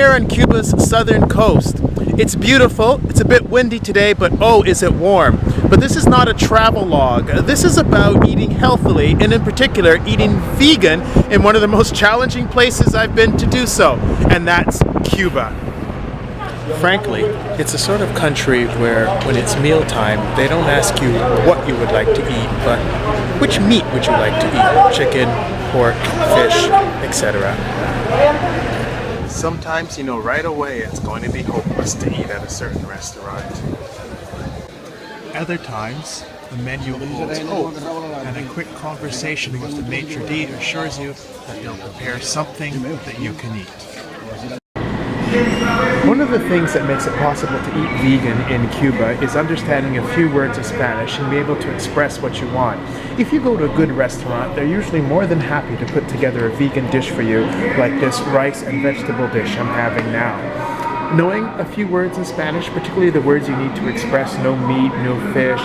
here on Cuba's southern coast. It's beautiful, it's a bit windy today, but oh, is it warm. But this is not a travel log. This is about eating healthily, and in particular, eating vegan in one of the most challenging places I've been to do so, and that's Cuba. Frankly, it's a sort of country where when it's mealtime, they don't ask you what you would like to eat, but which meat would you like to eat? Chicken, pork, fish, etc. Sometimes you know right away it's going to be hopeless to eat at a certain restaurant. Other times, the menu holds hope, and a quick conversation with the maitre d' assures you that they'll prepare something that you can eat. One of the things that makes it possible to eat vegan in Cuba is understanding a few words of Spanish and be able to express what you want. If you go to a good restaurant, they're usually more than happy to put together a vegan dish for you, like this rice and vegetable dish I'm having now. Knowing a few words in Spanish, particularly the words you need to express no meat, no fish,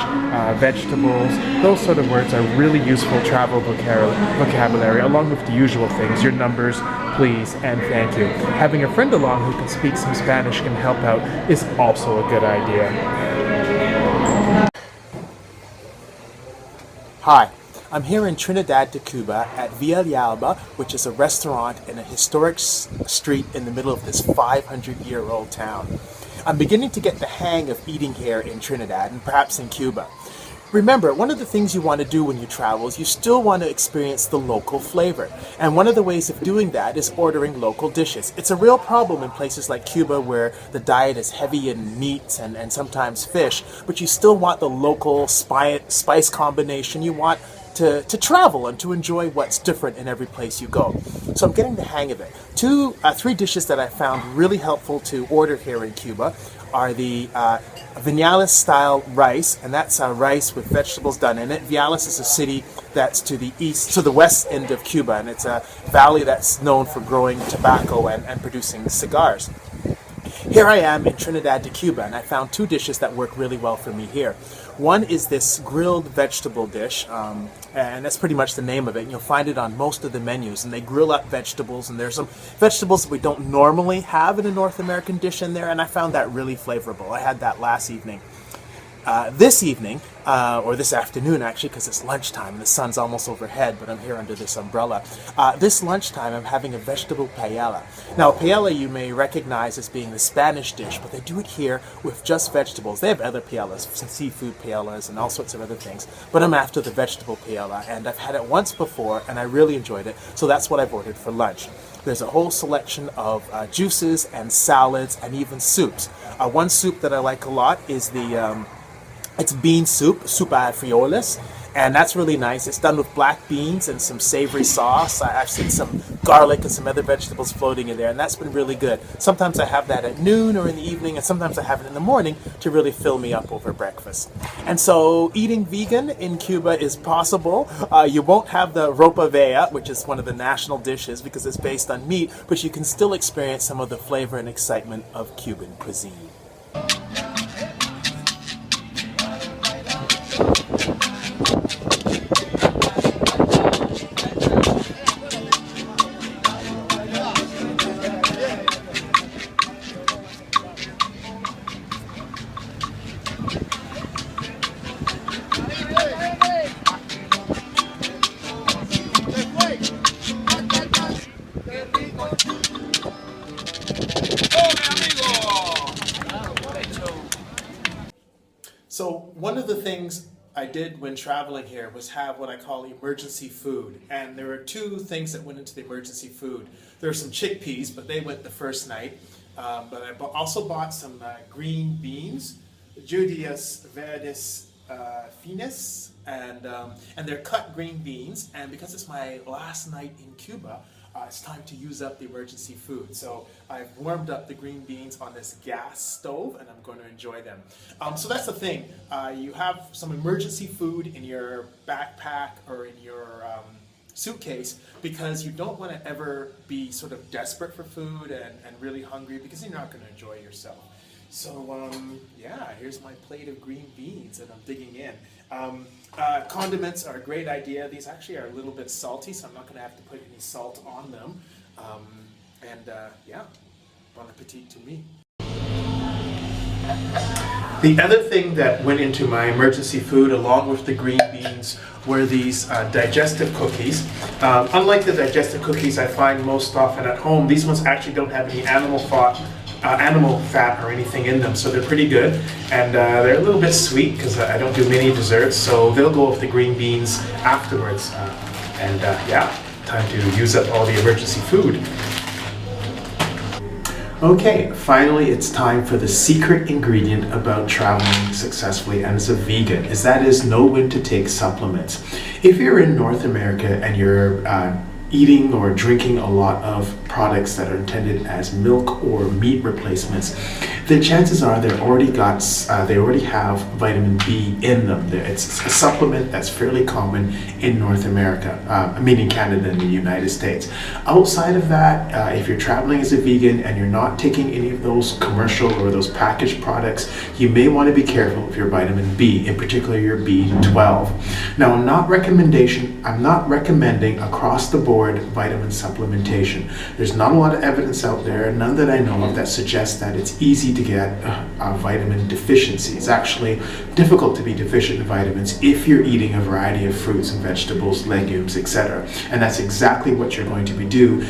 vegetables, those sort of words are really useful travel vocabulary, along with the usual things, your numbers, please, and thank you. Having a friend along who can speak some Spanish and help out is also a good idea. Hi. I'm here in Trinidad de Cuba at Villalba, which is a restaurant in a historic street in the middle of this 500-year-old town. I'm beginning to get the hang of eating here in Trinidad and perhaps in Cuba. Remember, one of the things you want to do when you travel is you still want to experience the local flavor. And one of the ways of doing that is ordering local dishes. It's a real problem in places like Cuba where the diet is heavy in meats and sometimes fish, but you still want the local spice combination. You want to travel and to enjoy what's different in every place you go. So I'm getting the hang of it. Three dishes that I found really helpful to order here in Cuba are the Vinales style rice, and that's rice with vegetables done in it. Vinales is a city that's to the west end of Cuba, and it's a valley that's known for growing tobacco and producing cigars. Here I am in Trinidad de Cuba, and I found two dishes that work really well for me here. One is this grilled vegetable dish, and that's pretty much the name of it. You'll find it on most of the menus, and they grill up vegetables, and there's some vegetables that we don't normally have in a North American dish in there, and I found that really flavorful. I had that last evening. This evening, or this afternoon actually, because it's lunchtime and the sun's almost overhead, but I'm here under this umbrella. This lunchtime I'm having a vegetable paella. Now paella you may recognize as being the Spanish dish, but they do it here with just vegetables. They have other paellas, some seafood paellas and all sorts of other things, but I'm after the vegetable paella, and I've had it once before and I really enjoyed it, so that's what I've ordered for lunch. There's a whole selection of juices and salads and even soups. One soup that I like a lot is it's bean soup, sopa a frijoles, and that's really nice. It's done with black beans and some savory sauce. I've seen some garlic and some other vegetables floating in there, and that's been really good. Sometimes I have that at noon or in the evening, and sometimes I have it in the morning to really fill me up over breakfast. And so eating vegan in Cuba is possible. You won't have the ropa vea, which is one of the national dishes because it's based on meat, but you can still experience some of the flavor and excitement of Cuban cuisine. So one of the things I did when traveling here was have what I call emergency food. And there are two things that went into the emergency food. There are some chickpeas, but they went the first night. But I also bought some green beans, Judias verdes finas, and they're cut green beans. And because it's my last night in Cuba, it's time to use up the emergency food. So I've warmed up the green beans on this gas stove and I'm going to enjoy them. So that's the thing. You have some emergency food in your backpack or in your suitcase because you don't want to ever be sort of desperate for food and really hungry because you're not going to enjoy yourself. So yeah, here's my plate of green beans and I'm digging in. Condiments are a great idea. These actually are a little bit salty, so I'm not going to have to put any salt on them. Yeah, Bon appetit to me. The other thing that went into my emergency food along with the green beans were these digestive cookies. Unlike the digestive cookies I find most often at home, these ones actually don't have any animal fat or anything in them, so they're pretty good. And they're a little bit sweet because I don't do mini desserts, so they'll go with the green beans afterwards. Yeah, time to use up all the emergency food. Okay, finally it's time for the secret ingredient about traveling successfully and as a vegan, that is know when to take supplements. If you're in North America and you're eating or drinking a lot of products that are intended as milk or meat replacements, the chances are they already have vitamin B in them. It's a supplement that's fairly common in North America, meaning Canada and the United States. Outside of that, if you're traveling as a vegan and you're not taking any of those commercial or those packaged products, you may want to be careful with your vitamin B, in particular your B12. Now, I'm not recommending across the board vitamin supplementation. There's not a lot of evidence out there, none that I know of, that suggests that it's easy to get a vitamin deficiency. It's actually difficult to be deficient in vitamins if you're eating a variety of fruits and vegetables, legumes, etc. And that's exactly what you're going to be doing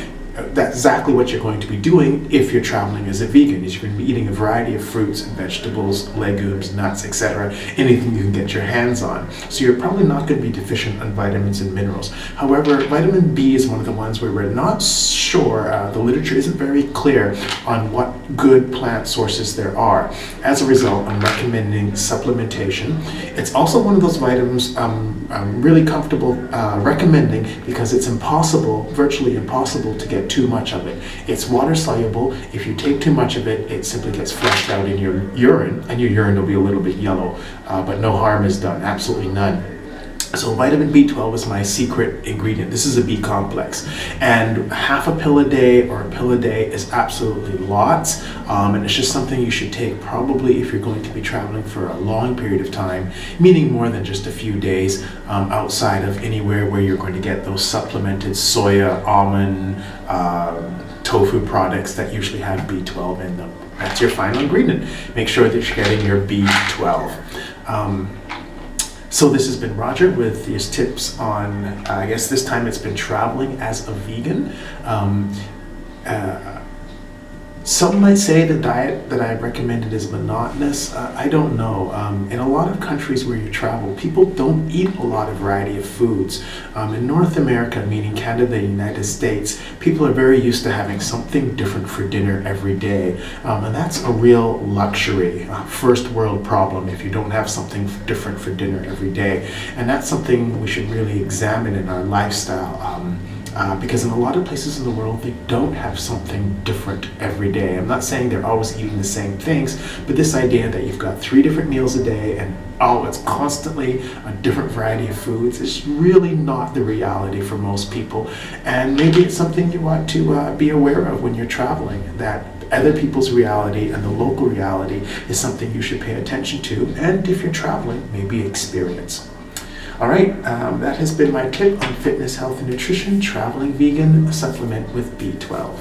if you're traveling as a vegan. Is you're going to be eating a variety of fruits and vegetables, legumes, nuts, etc. Anything you can get your hands on. So you're probably not going to be deficient on vitamins and minerals. However, vitamin B is one of the ones where we're not sure, the literature isn't very clear on what good plant sources there are. As a result, I'm recommending supplementation. It's also one of those vitamins I'm really comfortable recommending because it's virtually impossible to get too much of it. It's water soluble. If you take too much of it, it simply gets flushed out in your urine, and your urine will be a little bit yellow, but no harm is done, absolutely none. So vitamin B12 is my secret ingredient. This is a B complex, and half a pill a day or a pill a day is absolutely lots, and it's just something you should take probably if you're going to be traveling for a long period of time, meaning more than just a few days, outside of anywhere where you're going to get those supplemented soya, almond, tofu products that usually have B12 in them. That's your final ingredient. Make sure that you're getting your B12. So this has been Roger with these tips on, I guess this time it's been traveling as a vegan. Some might say the diet that I recommended is monotonous. I don't know. In a lot of countries where you travel, people don't eat a lot of variety of foods. In North America, meaning Canada and the United States, people are very used to having something different for dinner every day. And that's a real luxury, first world problem if you don't have something different for dinner every day. And that's something we should really examine in our lifestyle. Because in a lot of places in the world, they don't have something different every day. I'm not saying they're always eating the same things, but this idea that you've got 3 different meals a day and it's constantly a different variety of foods is really not the reality for most people. And maybe it's something you want to be aware of when you're traveling, that other people's reality and the local reality is something you should pay attention to, and if you're traveling, maybe experience. All right, that has been my tip on fitness, health, and nutrition, traveling vegan, a supplement with B12.